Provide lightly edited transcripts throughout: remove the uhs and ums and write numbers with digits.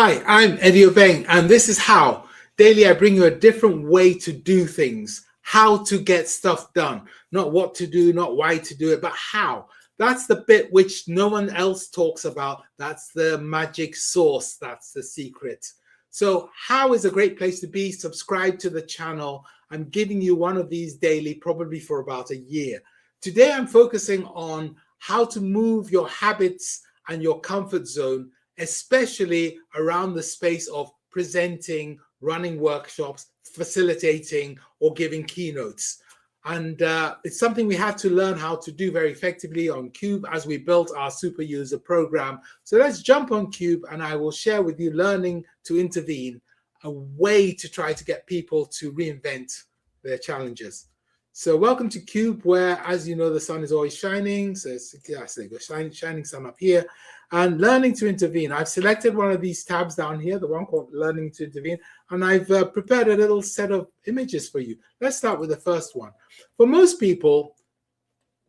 Hi, I'm Eddie Obeng, and this is how daily I bring you a different way to do things, how to get stuff done, not what to do, not why to do it, but how. That's the bit which no one else talks about. That's the magic sauce. That's the secret. So how is a great place to be. Subscribe to the channel. I'm giving you one of these daily, probably for about a year. Today, I'm focusing on how to move your habits and your comfort zone, especially around the space of presenting, running workshops, facilitating, or giving keynotes. And it's something we had to learn how to do very effectively on Cube as we built our super user program. So let's jump on Cube and I will share with you Learning to Intervene, a way to try to get people to reinvent their challenges. So welcome to Cube, where, as you know, the sun is always shining. So it's, yes, there you go, shining sun up here. And Learning to Intervene. I've selected one of these tabs down here, the one called Learning to Intervene, and I've prepared a little set of images for you. Let's start with the first one. For most people,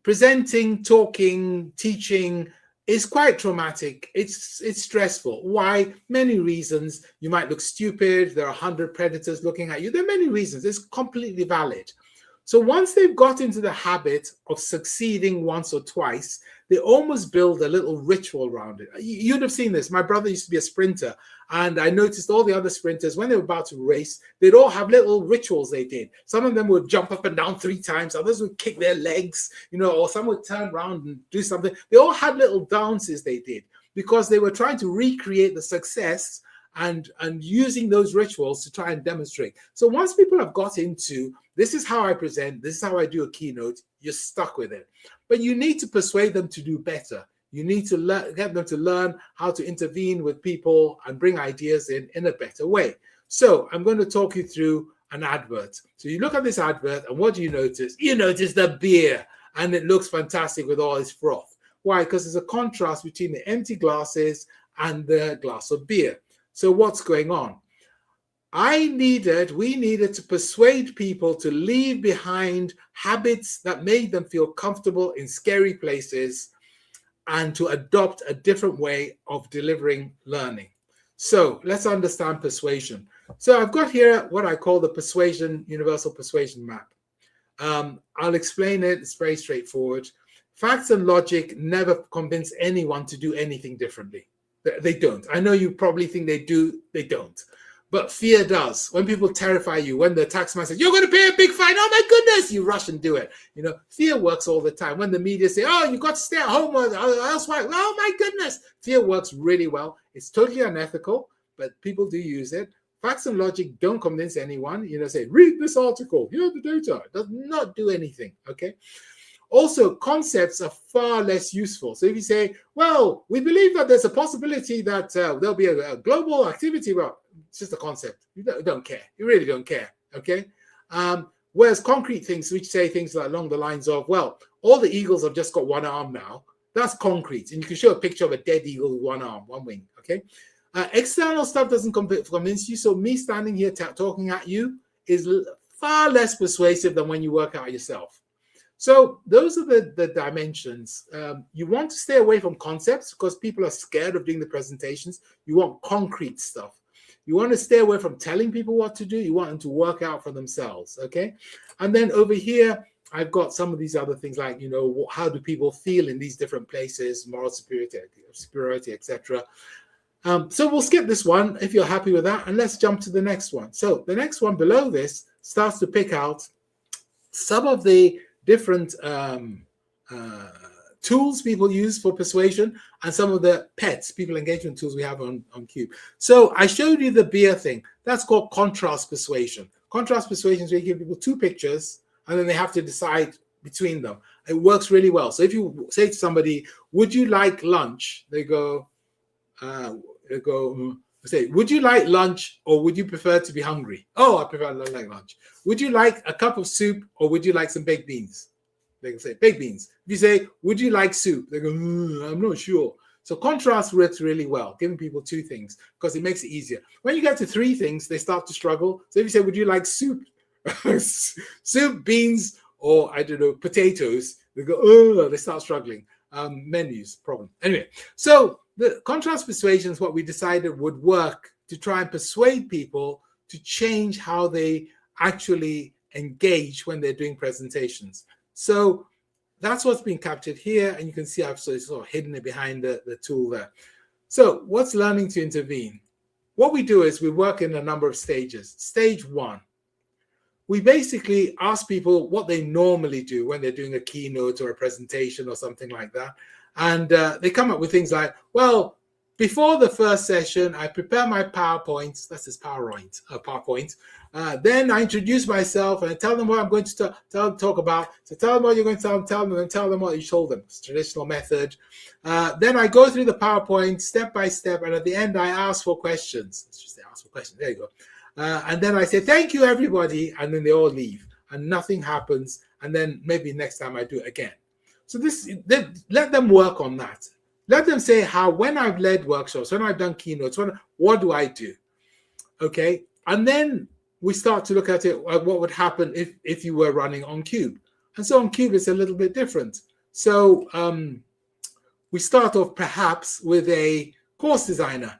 presenting, talking, teaching is quite traumatic. It's stressful. Why? Many reasons. You might look stupid. There are 100 predators looking at you. There are many reasons. It's completely valid. So once they've got into the habit of succeeding once or twice, they almost build a little ritual around it. You'd have seen this. My brother used to be a sprinter, and I noticed all the other sprinters, when they were about to race, they'd all have little rituals they did. Some of them would jump up and down 3 times. Others would kick their legs, or some would turn around and do something. They all had little dances they did because they were trying to recreate the success and using those rituals to try and demonstrate. So once people have got into, this is how I present, this is how I do a keynote, you're stuck with it. But you need to persuade them to do better. You need to get them to learn how to intervene with people and bring ideas in a better way. So I'm going to talk you through an advert. So you look at this advert, and what do you notice? You notice the beer, and it looks fantastic with all its froth. Why? Because there's a contrast between the empty glasses and the glass of beer. So what's going on? We needed to persuade people to leave behind habits that made them feel comfortable in scary places and to adopt a different way of delivering learning. So let's understand persuasion. So I've got here what I call the persuasion, universal persuasion map. I'll explain it. It's very straightforward. Facts and logic never convince anyone to do anything differently. They don't. I know you probably think they do. They don't. But fear does. When people terrify you, when the taxman says, you're going to pay a big fine, oh my goodness, you rush and do it. Fear works all the time. When the media say, oh, you've got to stay at home, or else why? Oh my goodness. Fear works really well. It's totally unethical, but people do use it. Facts and logic don't convince anyone. Say, read this article. Here are the data. It does not do anything, okay? Also, concepts are far less useful. So if you say, well, we believe that there's a possibility that there'll be a global activity, well, it's just a concept. You don't care. You really don't care, okay? Whereas concrete things, which say things along the lines of, well, all the eagles have just got one arm now. That's concrete. And you can show a picture of a dead eagle with one arm, one wing, okay? External stuff doesn't convince you. So me standing here talking at you is far less persuasive than when you work out yourself. So those are the dimensions. You want to stay away from concepts because people are scared of doing the presentations. You want concrete stuff. You want to stay away from telling people what to do. You want them to work out for themselves, okay? And then over here, I've got some of these other things like, how do people feel in these different places, moral superiority, etc. So we'll skip this one if you're happy with that, and let's jump to the next one. So the next one below this starts to pick out some of the different tools people use for persuasion and some of the pets, people engagement tools we have on Cube. So I showed you the beer thing. That's called contrast persuasion. Contrast persuasion is where you give people 2 pictures and then they have to decide between them. It works really well. So if you say to somebody, would you like lunch? They say, would you like lunch or would you prefer to be hungry? Oh, I prefer like lunch. Would you like a cup of soup or would you like some baked beans? They can say baked beans. If you say, would you like soup? They go, I'm not sure. So contrast works really well, giving people 2 things because it makes it easier. When you get to 3 things, they start to struggle. So if you say, would you like soup? Soup, beans, or I don't know, potatoes, they go, oh, they start struggling. Menus, problem. Anyway, so the contrast persuasion is what we decided would work to try and persuade people to change how they actually engage when they're doing presentations. So that's what's being captured here. And you can see I've sort of hidden it behind the tool there. So what's learning to intervene? What we do is we work in a number of stages. Stage one, we basically ask people what they normally do when they're doing a keynote or a presentation or something like that. And they come up with things like, well, before the first session, I prepare my PowerPoints. That's his PowerPoint. Then I introduce myself and I tell them what I'm going to talk about. So tell them what you're going to tell them, and tell them what you told them. It's a traditional method. Then I go through the PowerPoint step by step, and at the end, I ask for questions. Let's just say ask for questions. There you go. And then I say, thank you, everybody. And then they all leave and nothing happens. And then maybe next time I do it again. So let them work on that. Let them say how, when I've led workshops, when I've done keynotes, what do I do? Okay. And then we start to look at it, what would happen if you were running on Cube. And so on Cube, it's a little bit different. So we start off perhaps with a course designer,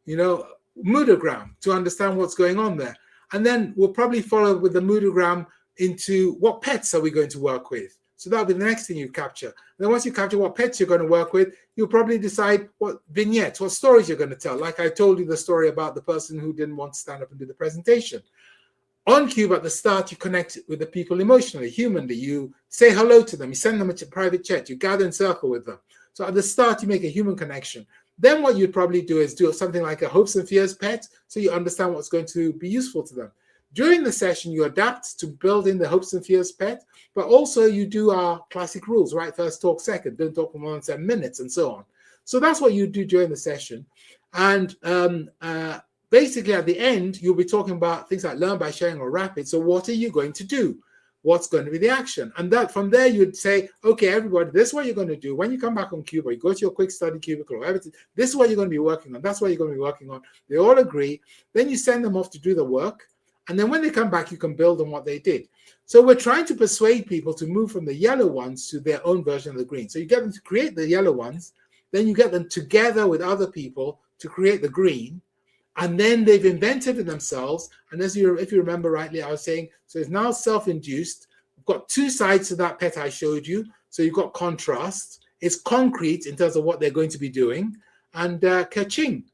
moodogram to understand what's going on there. And then we'll probably follow with the moodogram into what pets are we going to work with. So that'll be the next thing you capture. And then once you capture what pets you're going to work with, you'll probably decide what vignettes, what stories you're going to tell. Like I told you the story about the person who didn't want to stand up and do the presentation. On Cube at the start, you connect with the people emotionally, humanly. You say hello to them. You send them a private chat. You gather in circle with them. So at the start, you make a human connection. Then what you'd probably do is do something like a hopes and fears pet, so you understand what's going to be useful to them. During the session, you adapt to build in the hopes and fears pet, but also you do our classic rules, right? First talk, second, don't talk for more than 7 minutes, and so on. So that's what you do during the session. And basically at the end, you'll be talking about things like learn by sharing or rapid. So what are you going to do? What's going to be the action? And that from there, you'd say, okay, everybody, this is what you're going to do. When you come back on Cube or you go to your quick study cubicle or everything, this is what you're going to be working on. That's what you're going to be working on. They all agree. Then you send them off to do the work. And then when they come back, you can build on what they did. So we're trying to persuade people to move from the yellow ones to their own version of the green. So you get them to create the yellow ones, then you get them together with other people to create the green, and then they've invented it themselves. And if you remember rightly, I was saying, so it's now self-induced. We've got two sides to that pet I showed you. So you've got contrast. It's concrete in terms of what they're going to be doing. And ka-ching.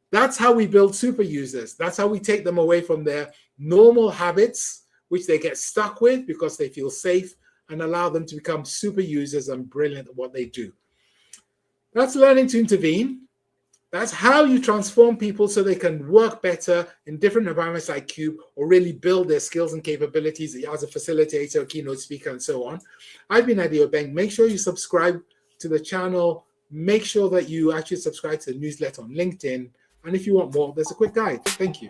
That's how we build super users. That's how we take them away from their normal habits, which they get stuck with because they feel safe, and allow them to become super users and brilliant at what they do. That's learning to intervene. That's how you transform people so they can work better in different environments like Cube, or really build their skills and capabilities as a facilitator, a keynote speaker, and so on. I've been Adi Obeng. Make sure you subscribe to the channel. Make sure that you actually subscribe to the newsletter on LinkedIn. And if you want more, there's a quick guide. Thank you.